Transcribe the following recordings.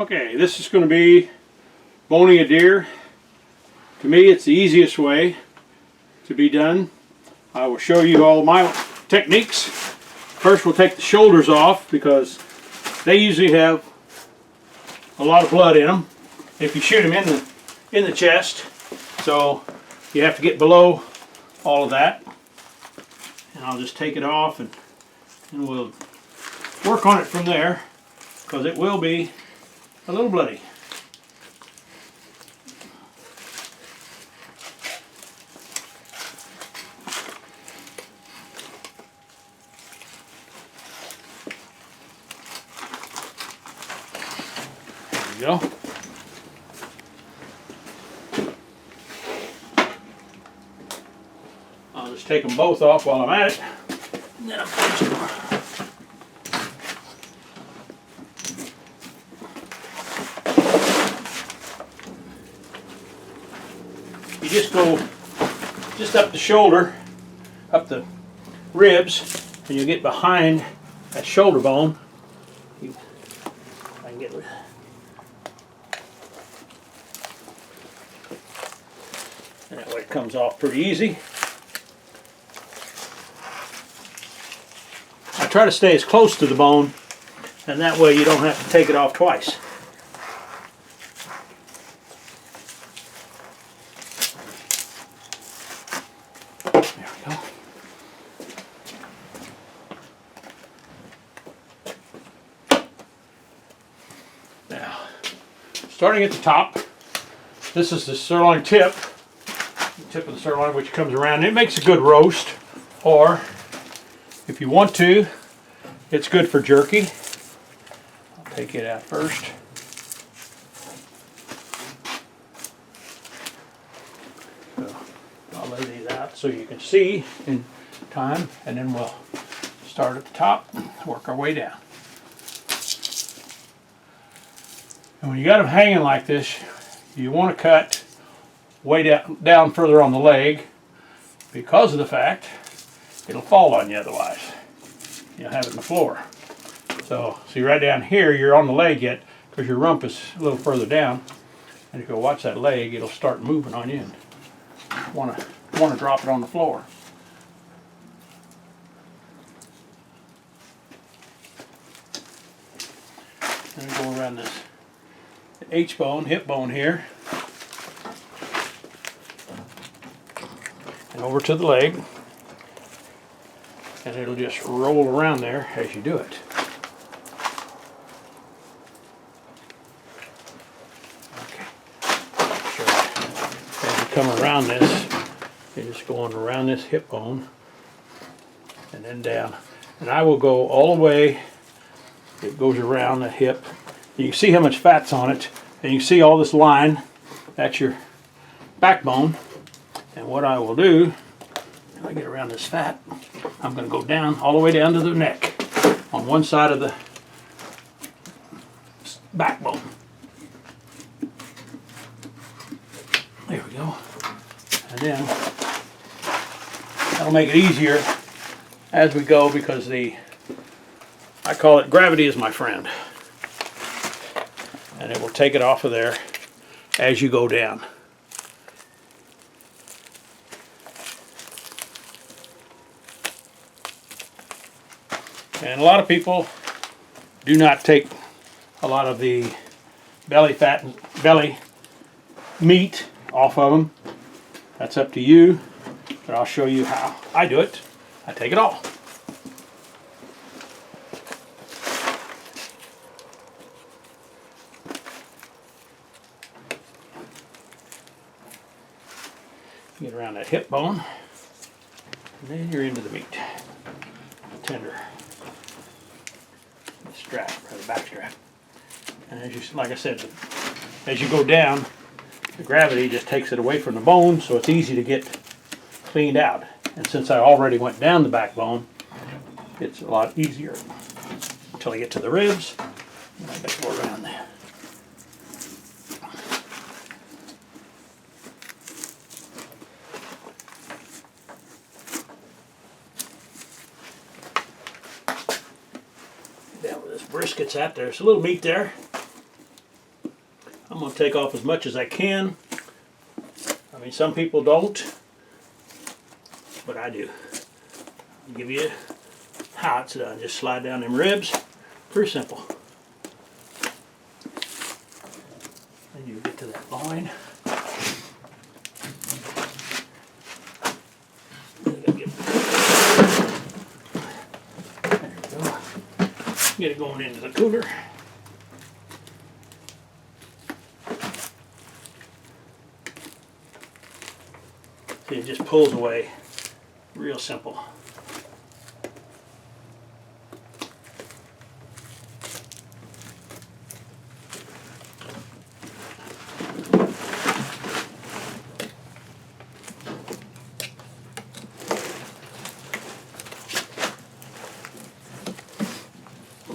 Okay, this is going to be boning a deer. To me, it's the easiest way to be done. I will show you all my techniques. First, we'll take the shoulders off because they usually have a lot of blood in them if you shoot them in the chest. So you have to get below all of that. And I'll just take it off and we'll work on it from there because it will be a little bloody. There we go. I'll just take them both off while I'm at it. And then I'll finish them. You just go just up the shoulder, up the ribs, and you get behind that shoulder bone. I can get rid. And that way it comes off pretty easy. I try to stay as close to the bone, and that way you don't have to take it off twice. There we go. Now, starting at the top, this is the sirloin tip. The tip of the sirloin, which comes around. It makes a good roast, or if you want to, it's good for jerky. I'll take it out first. So I'll lay these out so you can see in time, and then we'll start at the top and work our way down. And when you got them hanging like this, you want to cut way down further on the leg because of the fact it'll fall on you otherwise. You'll have it in the floor. So see right down here, you're on the leg yet because your rump is a little further down. And if you watch that leg, it'll start moving on you and want to drop it on the floor. And go around this H bone, hip bone here, and over to the leg. And it'll just roll around there as you do it. Okay. So as you come around this, you're just going around this hip bone and then down. And I will go all the way. It goes around the hip. You can see how much fat's on it, and you can see all this line. That's your backbone. And what I will do, if I get around this fat, I'm going to go down all the way down to the neck on one side of the backbone. There we go. And then that'll make it easier as we go because I call it gravity is my friend. And it will take it off of there as you go down. And a lot of people do not take a lot of the belly fat and belly meat off of them. That's up to you, but I'll show you how I do it. I take it all. Get around that hip bone, and then you're into the meat. Tender. The strap, or the back strap. And as you, like I said, as you go down, the gravity just takes it away from the bone, so it's easy to get cleaned out. And since I already went down the backbone, it's a lot easier until I get to the ribs. And I gotta go around there. Down where this brisket's at, there's a little meat there. I'm going to take off as much as I can. I mean, some people don't, but I do. I'll give you how it's done. Just slide down them ribs. Pretty simple. And you get to that loin. There we go. Get it going into the cooler. See, it just pulls away. Real simple.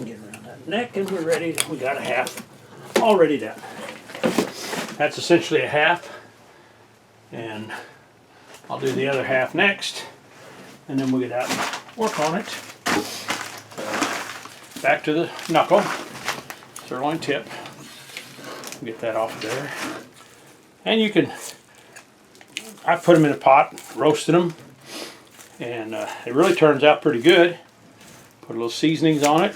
Get around that neck and we're ready. We got a half already done. That's essentially a half, and I'll do the other half next, and then we'll get out and work on it. Back to the knuckle, sirloin tip. Get that off there. And you can, I put them in a pot, roasted them, and it really turns out pretty good. Put a little seasonings on it.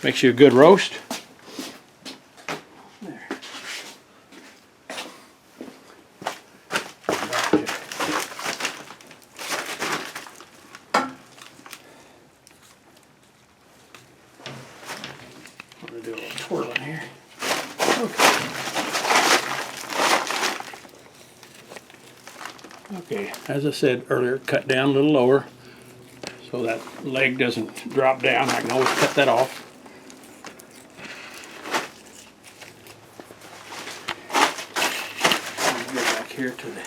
Makes you a good roast. There. I'm going to do a little twirling here. Okay, as I said earlier, cut down a little lower so that leg doesn't drop down. I can always cut that off. Go back here to the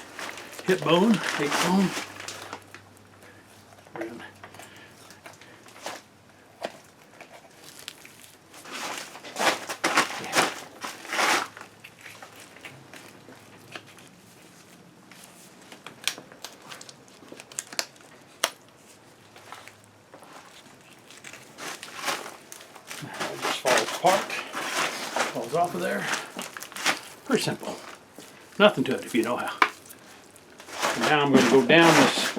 hip bone, It just falls apart, falls off of there. Pretty simple. Nothing to it if you know how. And now I'm going to go down this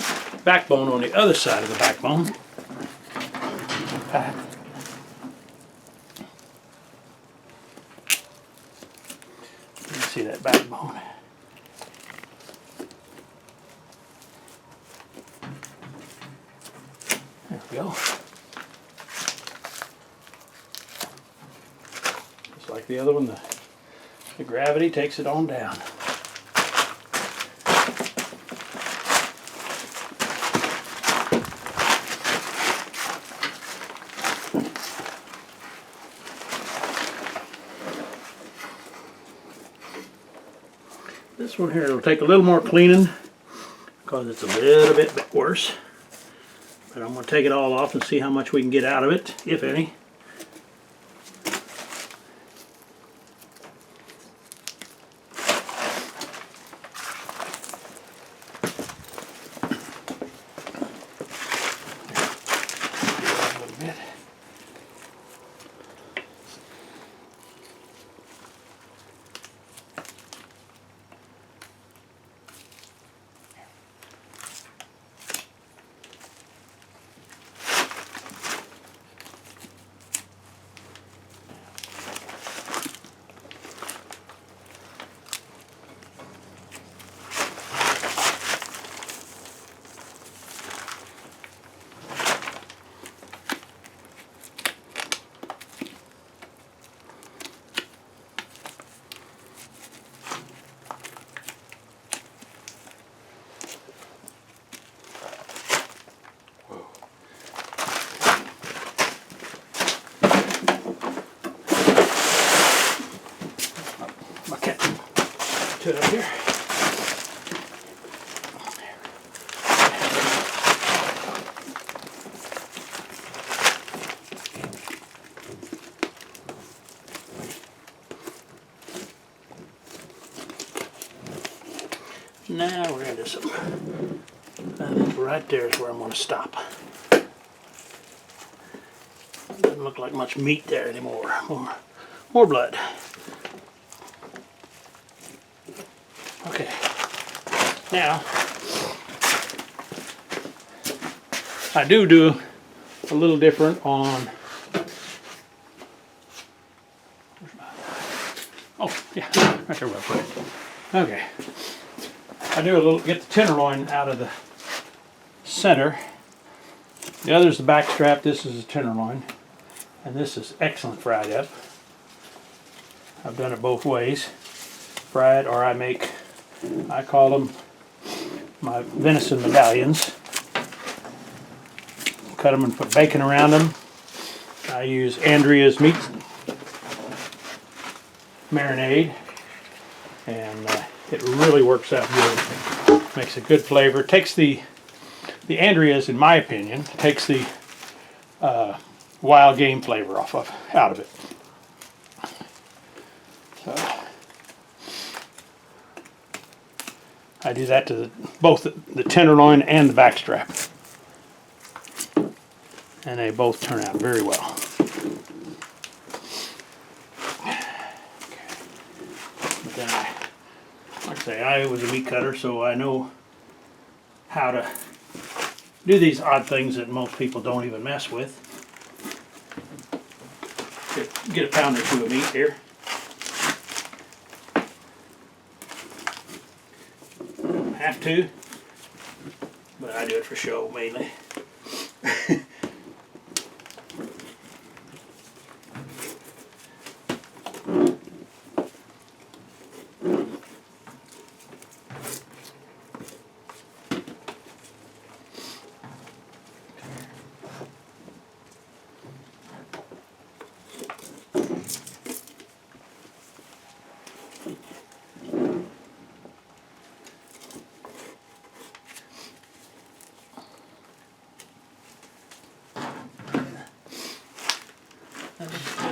backbone on the other side of the backbone. You can see that backbone. There we go. Just like the other one, the gravity takes it on down. This one here will take a little more cleaning because it's a little bit worse. But I'm going to take it all off and see how much we can get out of it, if any. Up here. Now we're into some. I think right there is where I'm going to stop. Doesn't look like much meat there anymore. More blood. Okay, now I do a little different on. Oh yeah, right there where I put it. Okay, I do a little, get the tenderloin out of the center. The other is the back strap. This is the tenderloin, and this is excellent fried up. I've done it both ways, fried, or I call them my venison medallions. Cut them and put bacon around them. I use Andrea's meat marinade, and it really works out good. Makes a good flavor. Takes the Andrea's, in my opinion, takes the wild game flavor out of it. So I do that to both the tenderloin and the back strap, and they both turn out very well. But then like I say, I was a meat cutter, so I know how to do these odd things that most people don't even mess with. Get a pound or two of meat here. Have to, but I do it for show mainly.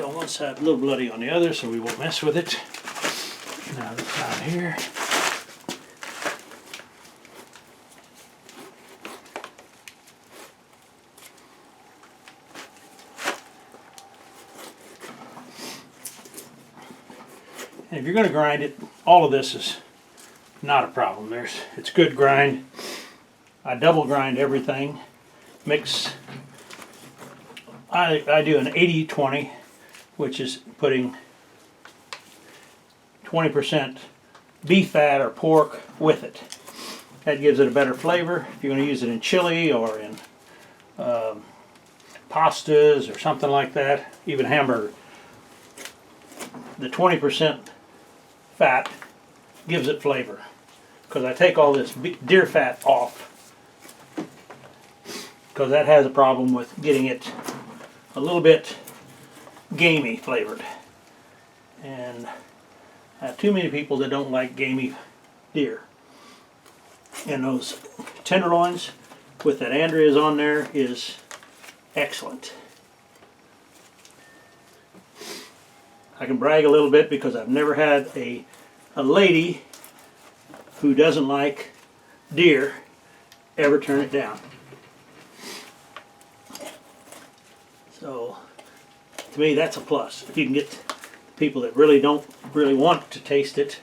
On one side, a little bloody on the other, so we won't mess with it. Now this side here. And if you're going to grind it, all of this is not a problem. It's good grind. I double grind everything. Mix. I do an 80-20, which is putting 20% beef fat or pork with it. That gives it a better flavor. If you're going to use it in chili or in pastas or something like that, even hamburger, the 20% fat gives it flavor. Because I take all this deer fat off, because that has a problem with getting it a little bit gamey flavored, and I have too many people that don't like gamey deer. And those tenderloins with that Andrea's on there is excellent. I can brag a little bit because I've never had a lady who doesn't like deer ever turn it down. So to me, that's a plus. If you can get people that really don't want to taste it,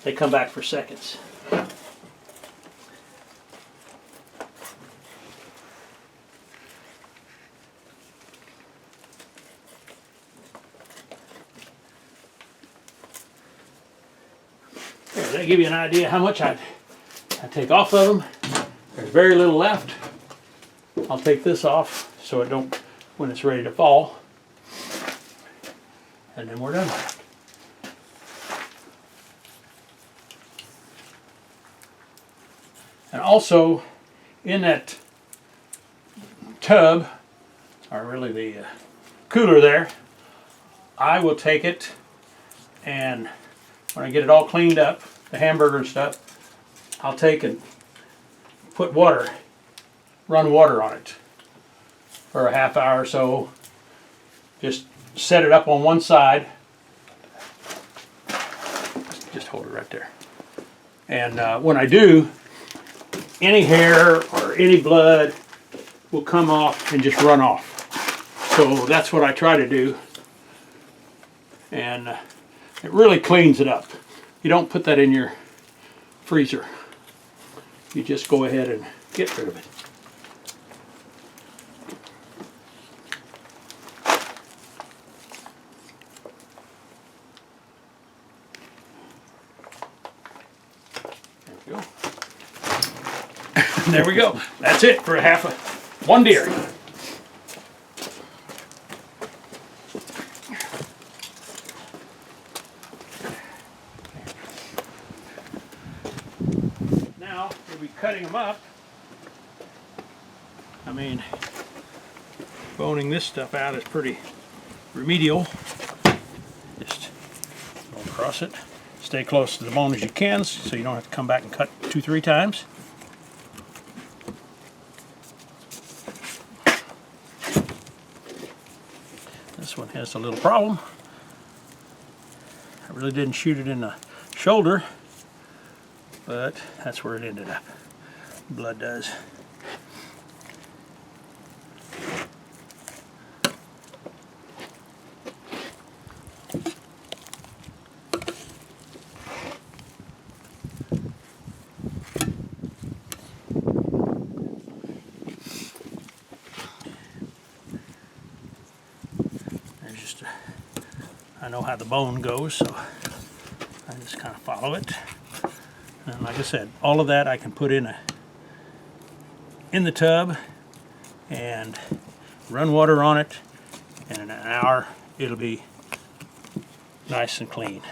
they come back for seconds. There, that give you an idea how much I take off of them. There's very little left. I'll take this off so it don't, when it's ready to fall, and then we're done. And also in that tub, or really the cooler there, I will take it, and when I get it all cleaned up, the hamburger and stuff, I'll take and put water, run water on it for a half hour or so. Just set it up on one side. Just hold it right there. And when I do, any hair or any blood will come off and just run off. So that's what I try to do. And it really cleans it up. You don't put that in your freezer. You just go ahead and get rid of it. There we go. That's it for one deer. Now we'll be cutting them up. I mean, boning this stuff out is pretty remedial. Just go across it. Stay close to the bone as you can so you don't have to come back and cut 2-3 times. This one has a little problem. I really didn't shoot it in the shoulder, but that's where it ended up. Blood does. I know how the bone goes, so I just kind of follow it. And like I said, all of that I can put in the tub and run water on it, and in an hour it'll be nice and clean.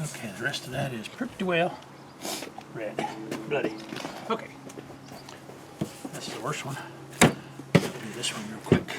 Okay, the rest of that is pretty well red, bloody. Okay, that's the worst one. Do this one real quick.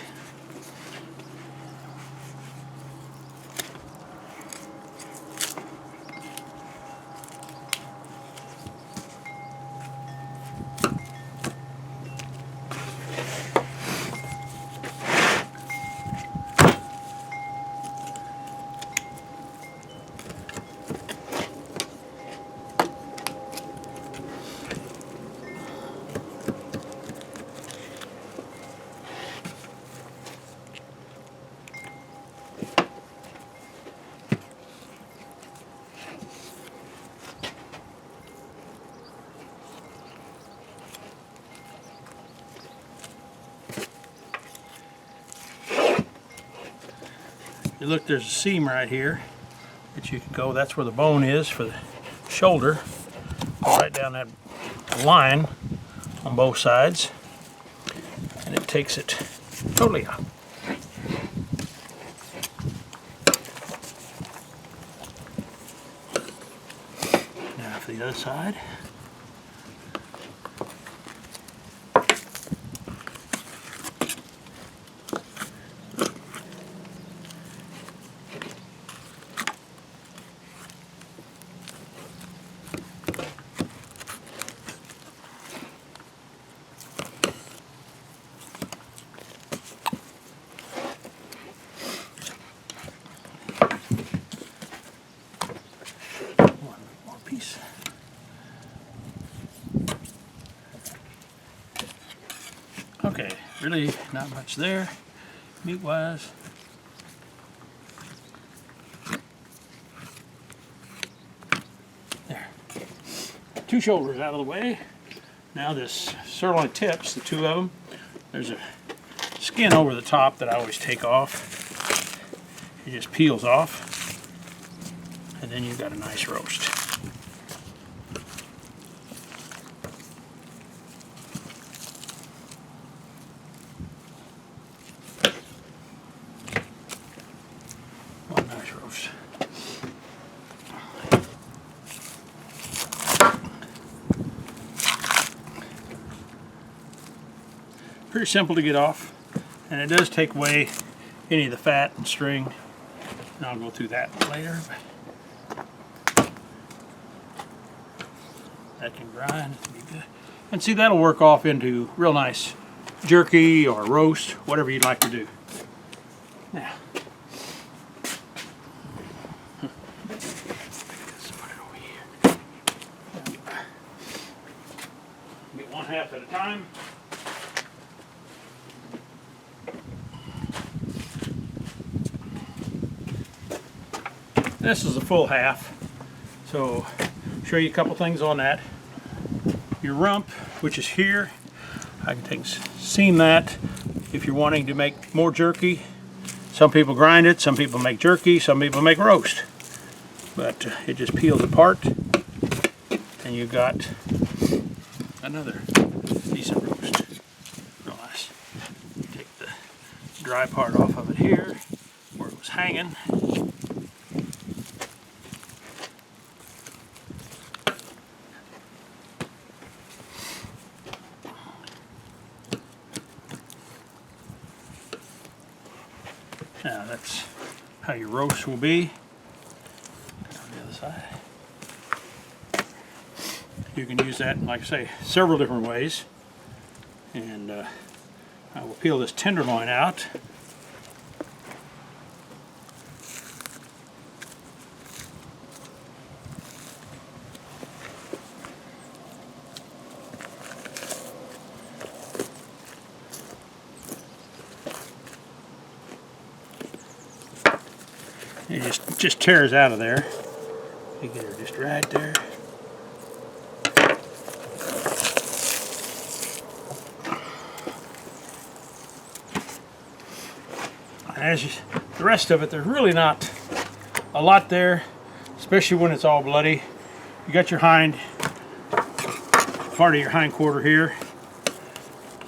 You look, there's a seam right here that you can go. That's where the bone is for the shoulder. Go right down that line on both sides, and it takes it totally out. Now for the other side. Okay, really not much there, meat-wise. There. 2 shoulders out of the way. Now this sirloin tips, the 2 of them, there's a skin over the top that I always take off. It just peels off, and then you've got a nice roast. pretty simple to get off, and it does take away any of the fat and string, and I'll go through that later. That can grind, it'll be good. And see, that'll work off into real nice jerky or roast, whatever you'd like to do. Now, get one half at a time. This is a full half, so show you a couple things on that. Your rump, which is here, I can seam that if you're wanting to make more jerky. Some people grind it, some people make jerky, some people make roast. But it just peels apart, and you've got another decent roast. Real nice. Take the dry part off of it here, where it was hanging. Now that's how your roast will be. On the other side. You can use that, like I say, several different ways. And I will peel this tenderloin out. It just tears out of there. You get her just right there. And the rest of it, there's really not a lot there, especially when it's all bloody. You got your part of your hind quarter here.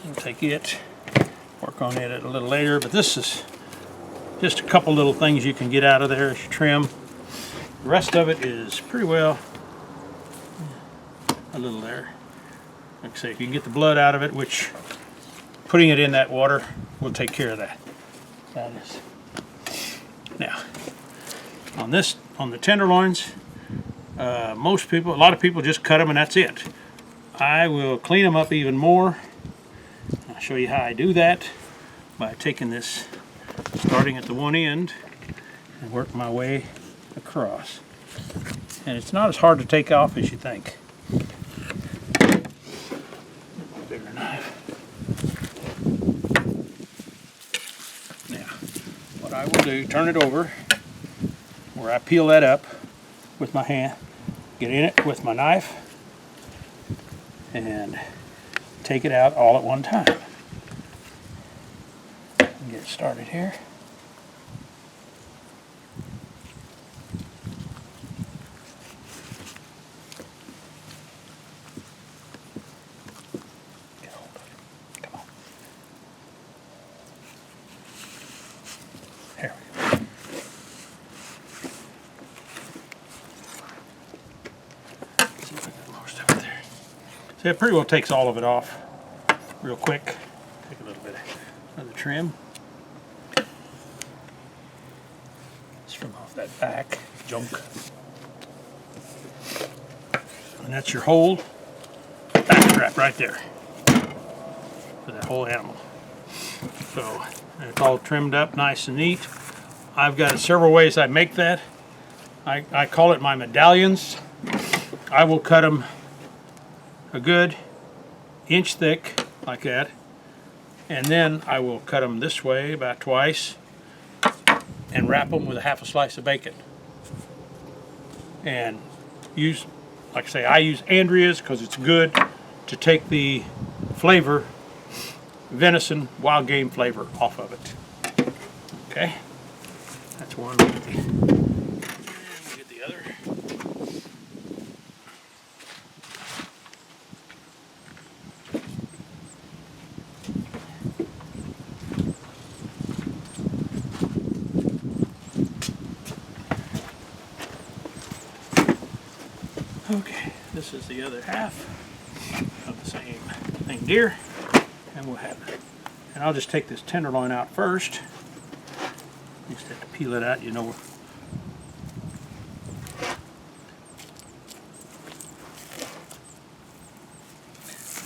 We'll take it, work on it a little later, but this is just a couple little things you can get out of there as you trim. The rest of it is pretty well a little there. Like I say, if you can get the blood out of it, which putting it in that water will take care of that. Now, on the tenderloins, a lot of people just cut them and that's it. I will clean them up even more. I'll show you how I do that by taking this, starting at the one end and work my way across. And it's not as hard to take off as you think. Bigger knife. Now, what I will do, turn it over where I peel that up with my hand, get in it with my knife, and take it out all at one time. Get it started here. Get hold of it. Come on. There we go. See if I got most of it there. So it pretty well takes all of it off real quick. Take a little bit of the trim. Trim off that back junk. And that's your whole back strap right there for that whole animal. So it's all trimmed up nice and neat. I've got several ways I make that. I call it my medallions. I will cut them a good inch thick like that, and then I will cut them this way about twice and wrap them with a half a slice of bacon. And use, like I say, I use Andrea's because it's good to take the flavor, venison, wild game flavor off of it. Okay, that's one. And we'll get the other. Okay, this is the other half of the same thing deer, and we'll have And I'll just take this tenderloin out first. You just have to peel it out, you know.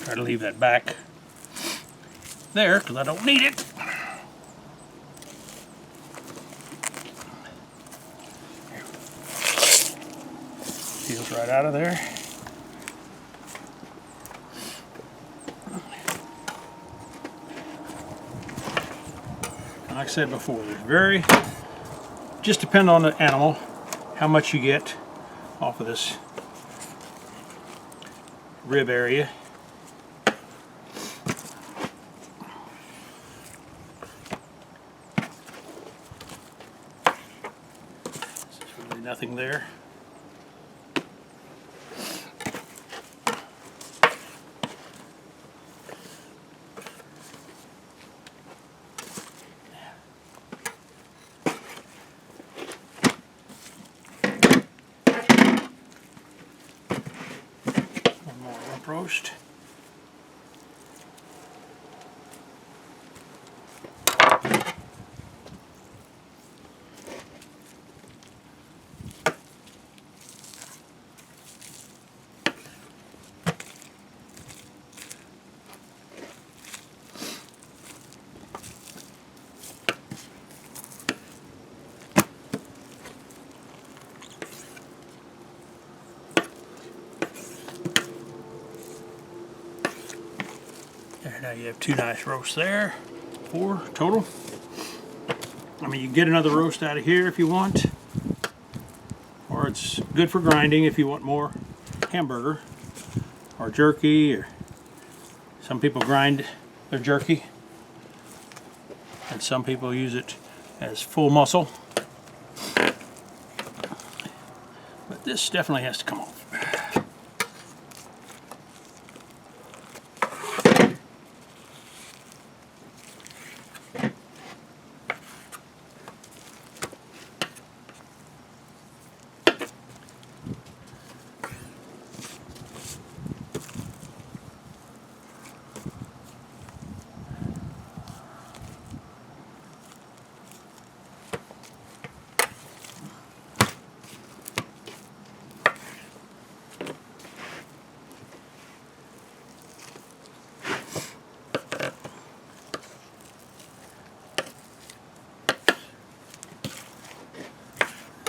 Try to leave that back there because I don't need it. Peels right out of there. And like I said before, there's just depend on the animal how much you get off of this rib area. There's really nothing there. Roast. There, now you have 2 nice roasts there, 4 total. I mean, you can get another roast out of here if you want, or it's good for grinding if you want more hamburger or jerky, or some people grind their jerky and some people use it as full muscle. But this definitely has to come off.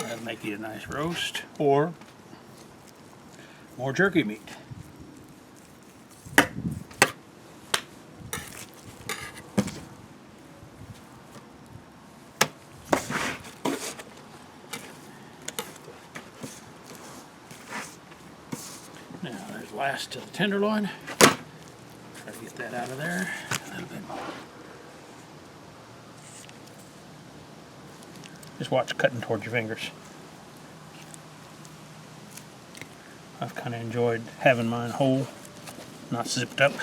That'll make you a nice roast, or more jerky meat. Now there's last to the tenderloin. Try to get that out of there a little bit more. Just watch cutting towards your fingers. I've kind of enjoyed having mine whole, not zipped up.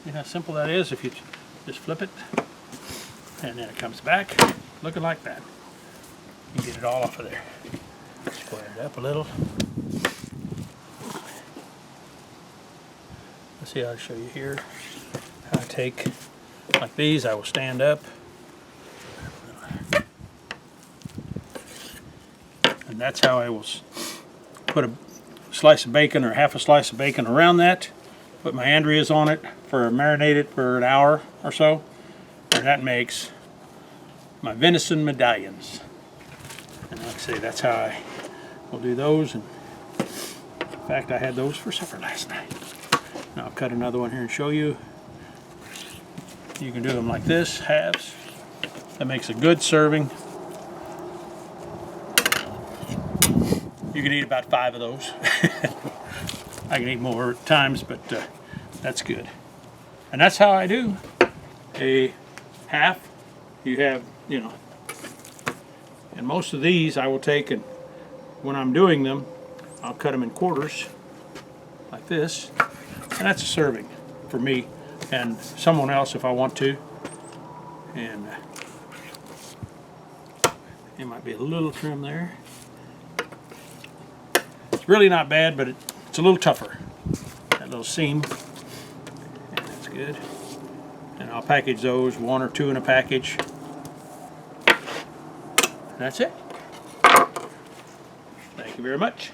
You know how simple that is if you just flip it and then it comes back looking like that. You get it all off of there. Square it up a little. Let's see, I'll show you here how I take like these. I will stand up and that's how I will put a slice of bacon or half a slice of bacon around that, put my Andreas on it, marinate it for an hour or so, and that makes my venison medallions. And like I say, that's how I will do those. And in fact, I had those for supper last night. Now I'll cut another one here and show you. You can do them like this, halves. That makes a good serving. You can eat about 5 of those. I can eat more at times, but that's good. And that's how I do a half. You have, you know, and most of these I will take, and when I'm doing them, I'll cut them in quarters like this, and that's a serving for me and someone else if I want to. And It might be a little trim there. It's really not bad, but it's a little tougher. That little seam. And that's good. And I'll package those, 1 or 2 in a package. That's it. Thank you very much.